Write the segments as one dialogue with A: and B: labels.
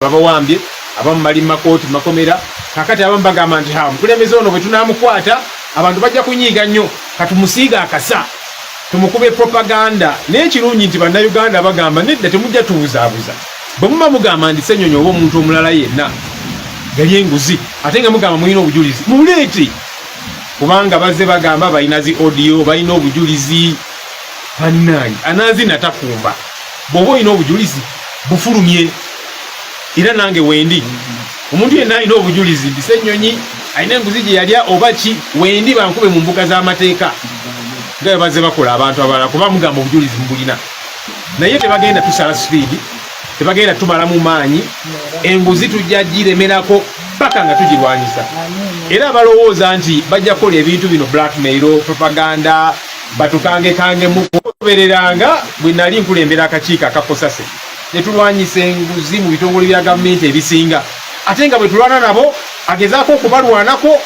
A: babawambye abamu bali makooti makomera kakati abamu bagamba nti omukulembeze ono bwe tunaamukwata abantu bajja kunyiiga nnyo katumusiiga akasa tumukube propaganda n'ekirungi nti bannayuganda bagamba nedda temujja tubuzaabuza bwe muba mugamba ndi Ssenyonyi oba omuntu omulala yenna gali enguzi ate nga mugamba mulina obujulizi muleete kubanga bazze bagamba balina zi audio balina obujulizi pannayi anaazi natakumba bw'oba olina obujulizi bufulumye era nange wendi omuntu yenna alina obujulizi ndi Ssenyonyi alina enguzi gye yalya oba ki wendi bankube mu mbuga z'amateeka nga bwe bazze bakola abantu abalala kuba mugamba obujulizi mbulina naye tebagenda tusala speed tebagenda tumala mu maanyi enguzi tujja giremerako paka nga tugirwanyisa era balowooza nti bajja kukola ebintu bino blackmail propaganda batukangekangemu kubereranga bwe nali nkulembera akakiiko akakosase ne tulwanyisa enguzi mu bitongole bya gavumenti ebisinga ate nga bwe tulwana nabo agezaako okubalwanako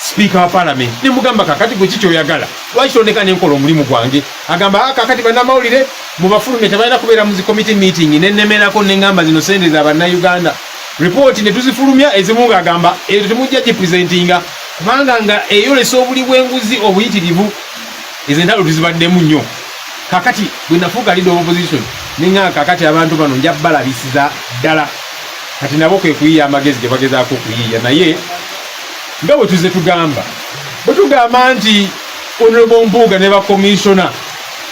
A: Speaker wa Parliament ne mugamba kakati gwe kikyoyagala lwaki tondeka nenkola omulimu gwange agamba kakati bannamawulire mu bafulume tebalina kubeera mu committee meeting nennemerako nengamba zino sente za bannayuganda report ne tuzifulumya ezimu ng'agamba ezo temujja gipresentinga kubanga nga eyolesa obuli bw'enguzi obuyitirivu ezo entalo tuzibaddemu nnyo kakati bwe nafuuka leader of opposition nenga kakati abantu bano nja balabisiza ddala kati nabo kwe kuyiya amagezi gye bagezaako okuyiya naye nga bwe tuze tugamba bwe tugamba nti Honorable Mpuuga ne bakomishona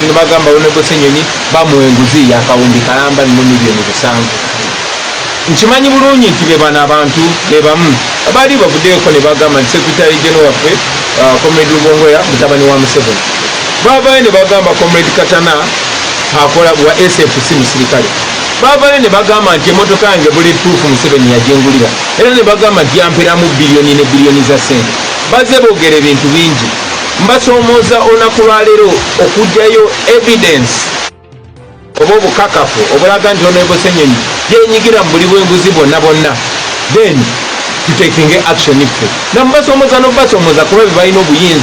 B: ne bagamba Honorable Ssenyonyi bamuwa enguzi yakawumbi kalamba ne miliyoni 7 nkimanyi bulungi nti be bano abantu be bamu abaali bavuddeko ne bagamba nti Secretary General waffe Comrade Lubongoya mutabani wa Museveni baavayo ne bagamba Comrade Katana akola wa SFC musirikale baavayo ne bagamba nti emmotoka yange bulletproof Museveni yajengulira era ne bagamba nti yamperamu biliyoni ne biliyoni za ssente bazze boogera ebintu bingi mbasoomooza olunaku lwaleero okugyayo evidence oba obukakafu obulaga nti Honorable Ssenyonyi yenyigira mu buli bw'enguzi bonna then tutekinge action iffe namubasoomooza n'okubasoomooza kuba be balina obuyinza